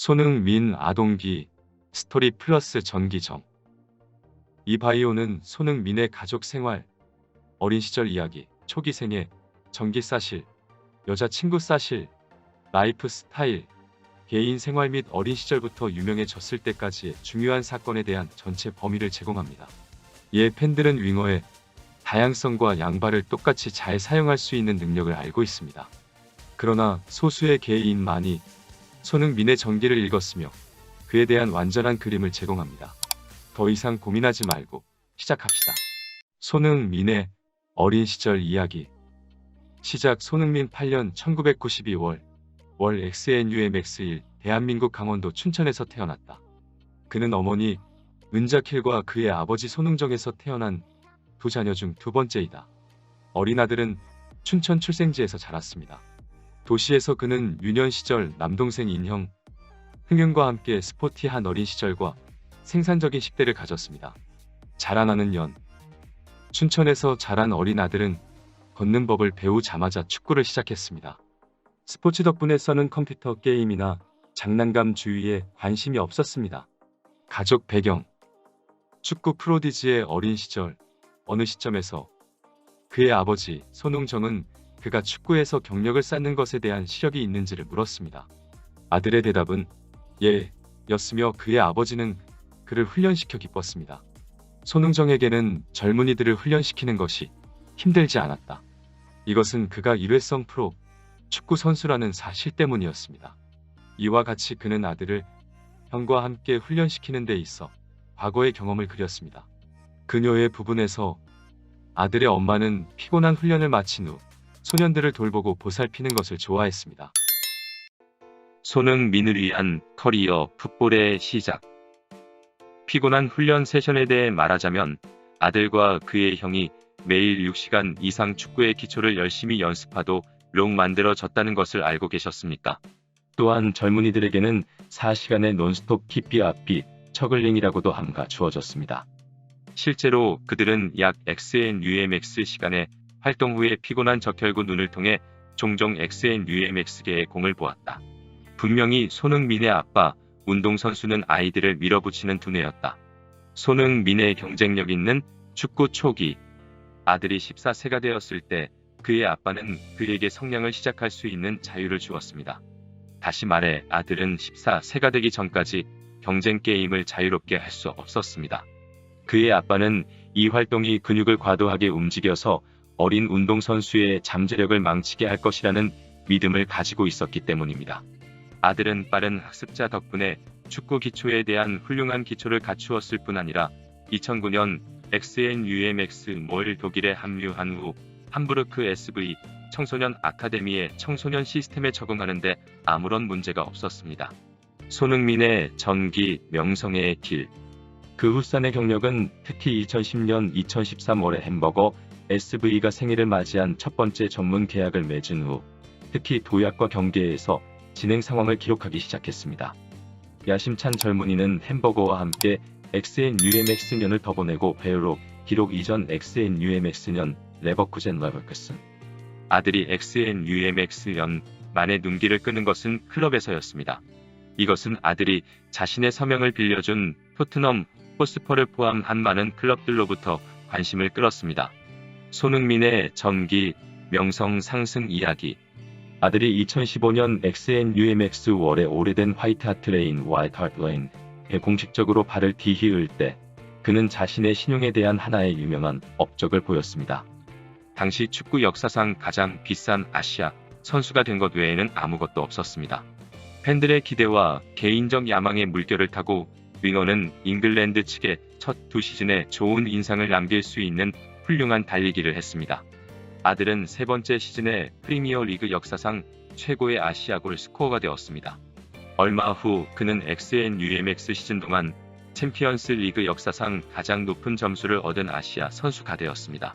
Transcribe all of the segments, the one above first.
손흥민 아동기 스토리 플러스 전기정. 이 바이오는 손흥민의 가족 생활, 어린 시절 이야기, 초기 생애, 전기 사실, 여자친구 사실, 라이프 스타일, 개인 생활 및 어린 시절부터 유명해졌을 때까지의 중요한 사건에 대한 전체 범위를 제공합니다. 이에 팬들은 윙어의 다양성과 양발을 똑같이 잘 사용할 수 있는 능력을 알고 있습니다. 그러나 소수의 개인만이 손흥민의 전기를 읽었으며 그에 대한 완전한 그림을 제공합니다. 더 이상 고민하지 말고 시작합시다. 손흥민의 어린 시절 이야기. 시작. 손흥민 8년 1992월 월 XNUMX1 대한민국 강원도 춘천에서 태어났다. 그는 어머니 은자킬과 그의 아버지 손흥정에서 태어난 두 자녀 중 두 번째이다. 어린 아들은 춘천 출생지에서 자랐습니다. 도시에서 그는 유년 시절 남동생 인형 흥윤과 함께 스포티한 어린 시절과 생산적인 10대를 가졌습니다. 자라나는 연. 춘천에서 자란 어린 아들은 걷는 법을 배우자마자 축구를 시작했습니다. 스포츠 덕분에 써는 컴퓨터 게임이나 장난감 주위에 관심이 없었습니다. 가족 배경. 축구 프로디지의 어린 시절. 어느 시점에서 그의 아버지 손흥정은 그가 축구에서 경력을 쌓는 것에 대한 시력이 있는지를 물었습니다. 아들의 대답은 예, 였으며 그의 아버지는 그를 훈련시켜 기뻤습니다. 손흥정에게는 젊은이들을 훈련시키는 것이 힘들지 않았다. 이것은 그가 일회성 프로 축구 선수라는 사실 때문이었습니다. 이와 같이 그는 아들을 형과 함께 훈련시키는 데 있어 과거의 경험을 그렸습니다. 그녀의 부분에서 아들의 엄마는 피곤한 훈련을 마친 후 소년들을 돌보고 보살피는 것을 좋아했습니다. 손흥민을 위한 커리어 풋볼의 시작. 피곤한 훈련 세션에 대해 말하자면 아들과 그의 형이 매일 6시간 이상 축구의 기초를 열심히 연습하도록 만들어졌다는 것을 알고 계셨습니까? 또한 젊은이들에게는 4시간의 논스톱 키피 처글링이라고도 함가 주어졌습니다. 실제로 그들은 약 XNUMX 시간의 활동 후에 피곤한 적혈구 눈을 통해 종종 XNUMX계의 공을 보았다. 분명히 손흥민의 아빠, 운동선수는 아이들을 밀어붙이는 두뇌였다. 손흥민의 경쟁력 있는 축구 초기. 아들이 14세가 되었을 때 그의 아빠는 그에게 성량을 시작할 수 있는 자유를 주었습니다. 다시 말해 아들은 14세가 되기 전까지 경쟁 게임을 자유롭게 할 수 없었습니다. 그의 아빠는 이 활동이 근육을 과도하게 움직여서 어린 운동선수의 잠재력을 망치게 할 것이라는 믿음을 가지고 있었기 때문입니다. 아들은 빠른 학습자 덕분에 축구 기초에 대한 훌륭한 기초를 갖추었을 뿐 아니라 2009년 XNUMX 몰 독일에 합류한 후 함부르크 SV 청소년 아카데미의 청소년 시스템에 적응하는데 아무런 문제가 없었습니다. 손흥민의 전기 명성의 길. 그 후산의 경력은 특히 2010년 2013월에 햄버거 SV가 생일을 맞이한 첫 번째 전문 계약을 맺은 후 특히 도약과 경기에서 진행 상황을 기록하기 시작했습니다. 야심찬 젊은이는 햄버거와 함께 XNUMX년을 더 보내고 배우로 기록 이전 XNUMX년 레버쿠젠 레버쿠슨. 아들이 XNUMX년 만에 눈길을 끄는 것은 클럽에서였습니다. 이것은 아들이 자신의 서명을 빌려준 토트넘 호스퍼를 포함한 많은 클럽들로부터 관심을 끌었습니다. 손흥민의 전기 명성 상승 이야기. 아들이 2015년 XNUMX 월에 오래된 화이트 하트 레인 (White Hart Lane에 공식적으로 발을 디휘을 때 그는 자신의 신용에 대한 하나의 유명한 업적을 보였습니다. 당시 축구 역사상 가장 비싼 아시아 선수가 된 것 외에는 아무것도 없었습니다. 팬들의 기대와 개인적 야망의 물결을 타고 윙어는 잉글랜드 측에 첫 두 시즌에 좋은 인상을 남길 수 있는 훌륭한 달리기를 했습니다. 아들은 세 번째 시즌에 프리미어 리그 역사상 최고의 아시아 골 스코어가 되었습니다. 얼마 후 그는 XNUMX 시즌 동안 챔피언스 리그 역사상 가장 높은 점수를 얻은 아시아 선수가 되었습니다.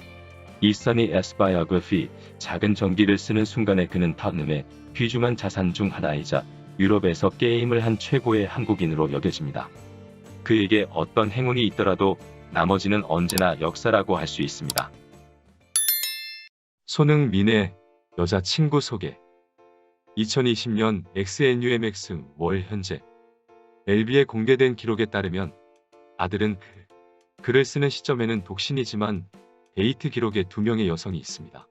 이 써니 에스바이어그피 작은 전기를 쓰는 순간에 그는 탑룸의 귀중한 자산 중 하나이자 유럽에서 게임을 한 최고의 한국인으로 여겨집니다. 그에게 어떤 행운이 있더라도 나머지는 언제나 역사라고 할 수 있습니다. 손흥민의 여자친구 소개. 2020년 XNUMX 월 현재 LB에 공개된 기록에 따르면 아들은 글을 쓰는 시점에는 독신이지만 데이트 기록에 2명의 여성이 있습니다.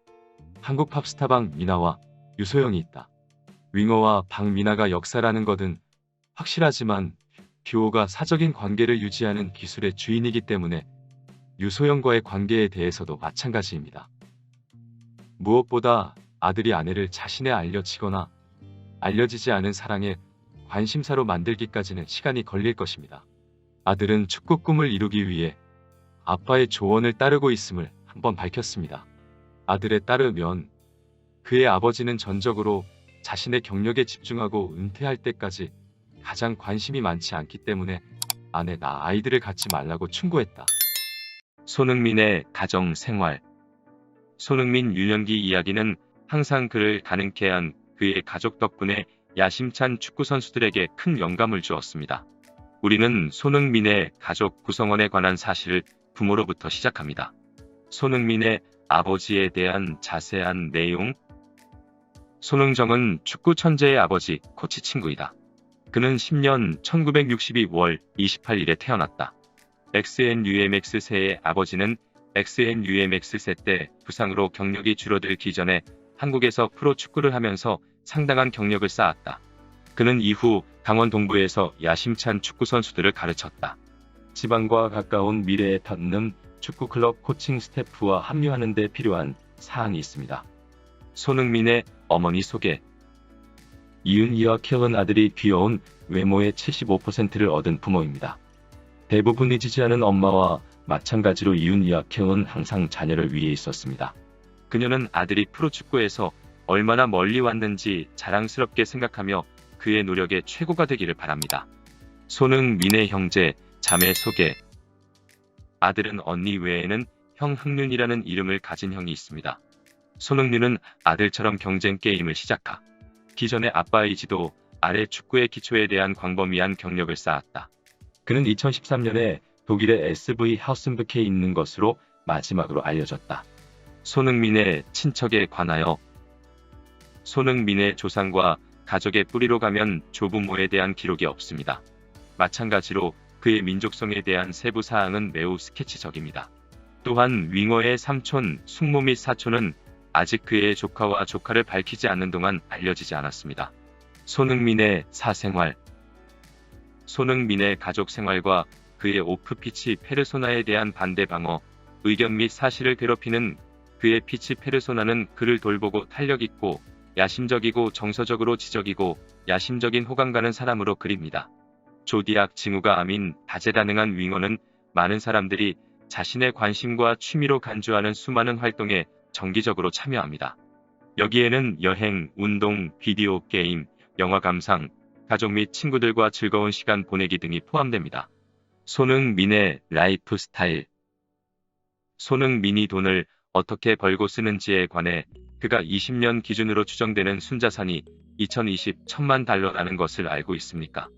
한국 팝스타 박미나와 유소영이 있다. 윙어와 박미나가 역사라는 것은 확실하지만 듀오가 사적인 관계를 유지하는 기술의 주인이기 때문에 유소영과의 관계에 대해서도 마찬가지입니다. 무엇보다 아들이 아내를 자신에 알려지거나 알려지지 않은 사랑에 관심사로 만들기까지는 시간이 걸릴 것입니다. 아들은 축구 꿈을 이루기 위해 아빠의 조언을 따르고 있음을 한번 밝혔습니다. 아들에 따르면 그의 아버지는 전적으로 자신의 경력에 집중하고 은퇴할 때까지 가장 관심이 많지 않기 때문에 아내나 아이들을 갖지 말라고 충고했다. 손흥민의 가정 생활. 손흥민 유년기 이야기는 항상 그를 가능케 한 그의 가족 덕분에 야심찬 축구 선수들에게 큰 영감을 주었습니다. 우리는 손흥민의 가족 구성원에 관한 사실을 부모로부터 시작합니다. 손흥민의 아버지에 대한 자세한 내용. 손흥정은 축구 천재의 아버지, 코치 친구이다. 그는 10년 1962월 28일에 태어났다. XNUMX 세의 아버지는 XNUMX 세 때 부상으로 경력이 줄어들기 전에 한국에서 프로축구를 하면서 상당한 경력을 쌓았다. 그는 이후 강원 동부에서 야심찬 축구 선수들을 가르쳤다. 지방과 가까운 미래의 텄는 축구클럽 코칭 스태프와 합류하는 데 필요한 사항이 있습니다. 손흥민의 어머니 소개. 이윤희와 키운 아들이 귀여운 외모의 75%를 얻은 부모입니다. 대부분이 지지하는 엄마와 마찬가지로 이윤희와 키운 항상 자녀를 위해 있었습니다. 그녀는 아들이 프로축구에서 얼마나 멀리 왔는지 자랑스럽게 생각하며 그의 노력의 최고가 되기를 바랍니다. 손흥민의 형제, 자매 소개. 아들은 언니 외에는 형 흥륜이라는 이름을 가진 형이 있습니다. 손흥민은 아들처럼 경쟁 게임을 시작하기 전에 아빠의 지도 아래 축구의 기초에 대한 광범위한 경력을 쌓았다. 그는 2013년에 독일의 SV 하우슨부케에 있는 것으로 마지막으로 알려졌다. 손흥민의 친척에 관하여. 손흥민의 조상과 가족의 뿌리로 가면 조부모에 대한 기록이 없습니다. 마찬가지로 그의 민족성에 대한 세부 사항은 매우 스케치적입니다. 또한 윙어의 삼촌, 숙모 및 사촌은 아직 그의 조카와 조카를 밝히지 않는 동안 알려지지 않았습니다. 손흥민의 사생활. 손흥민의 가족 생활과 그의 오프피치 페르소나에 대한 반대 방어, 의견 및 사실을 괴롭히는 그의 피치 페르소나는 그를 돌보고 탄력있고 야심적이고 정서적으로 지적이고 야심적인 호감 가는 사람으로 그립니다. 조디악 징후가 암인 다재다능한 윙어는 많은 사람들이 자신의 관심과 취미로 간주하는 수많은 활동에 정기적으로 참여합니다. 여기에는 여행, 운동, 비디오 게임, 영화 감상, 가족 및 친구들과 즐거운 시간 보내기 등이 포함됩니다. 손흥민의 라이프 스타일. 손흥민이 돈을 어떻게 벌고 쓰는지에 관해 그가 20년 기준으로 추정되는 순자산이 2020천만 달러라는 것을 알고 있습니까?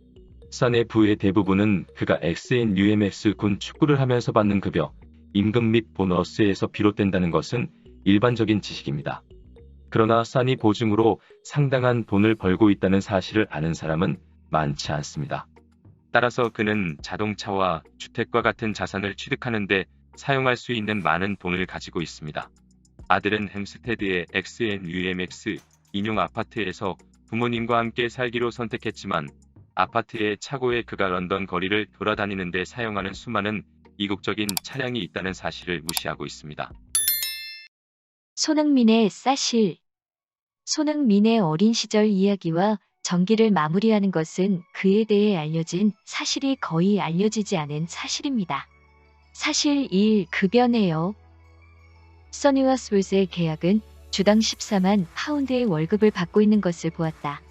산의 부의 대부분은 그가 XNUMX 군 축구를 하면서 받는 급여, 임금 및 보너스에서 비롯된다는 것은 일반적인 지식입니다. 그러나 산이 보증으로 상당한 돈을 벌고 있다는 사실을 아는 사람은 많지 않습니다. 따라서 그는 자동차와 주택과 같은 자산을 취득하는 데 사용할 수 있는 많은 돈을 가지고 있습니다. 아들은 햄스테드의 XNUMX 인용 아파트에서 부모님과 함께 살기로 선택했지만 아파트의 차고에 그가 런던 거리를 돌아다니는 데 사용하는 수많은 이국적인 차량이 있다는 사실을 무시하고 있습니다. 손흥민의 사실. 손흥민의 어린 시절 이야기와 전기를 마무리하는 것은 그에 대해 알려진 사실이 거의 알려지지 않은 사실입니다. 사실 1. 급여네요. 써니와 스울스의 계약은 주당 14만 파운드의 월급을 받고 있는 것을 보았다.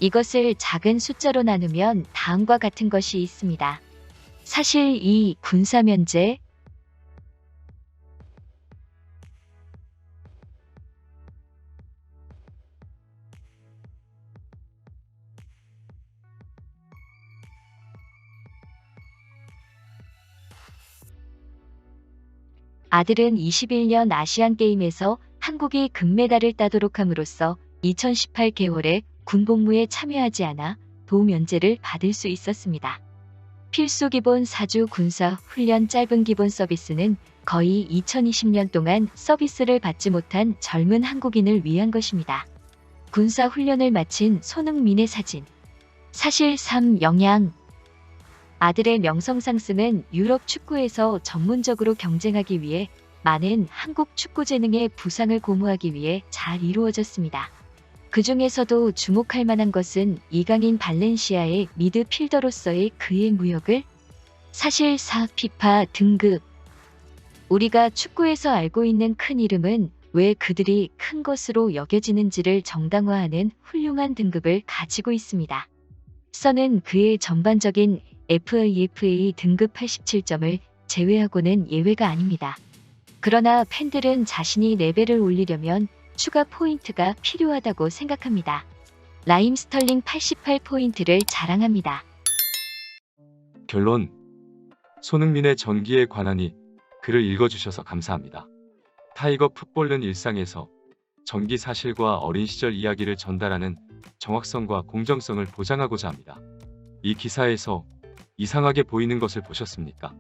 이것을 작은 숫자로 나누면 다음과 같은 것이 있습니다. 사실 2. 군사 면제. 아들은 21년 아시안게임에서 한국이 금메달을 따도록 함으로써 2018 개월에 군복무에 참여하지 않아 도면제를 받을 수 있었습니다. 필수 기본 4주 군사 훈련 짧은 기본 서비스는 거의 2020년 동안 서비스를 받지 못한 젊은 한국인을 위한 것입니다. 군사 훈련을 마친 손흥민의 사진. 사실 3. 영향. 아들의 명성 상승은 유럽 축구에서 전문적으로 경쟁하기 위해 많은 한국 축구 재능의 부상을 고무하기 위해 잘 이루어졌습니다. 그 중에서도 주목할 만한 것은 이강인 발렌시아의 미드필더로서의 그의 무역을 사실 4. 피파 등급. 우리가 축구에서 알고 있는 큰 이름은 왜 그들이 큰 것으로 여겨지는지를 정당화하는 훌륭한 등급을 가지고 있습니다. 선은 그의 전반적인 FIFA 등급 87점을 제외하고는 예외가 아닙니다. 그러나 팬들은 자신이 레벨을 올리려면 추가 포인트가 필요하다고 생각합니다. 라임 스털링 88포인트를 자랑합니다. 결론. 손흥민의 전기에 관하니 글을 읽어주셔서 감사합니다. 타이거 풋볼은 일상에서 전기 사실과 어린 시절 이야기를 전달하는 정확성과 공정성을 보장하고자 합니다. 이 기사에서 이상하게 보이는 것을 보셨습니까?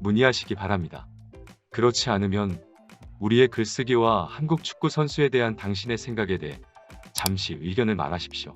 문의하시기 바랍니다. 그렇지 않으면 우리의 글쓰기와 한국 축구 선수에 대한 당신의 생각에 대해 잠시 의견을 말하십시오.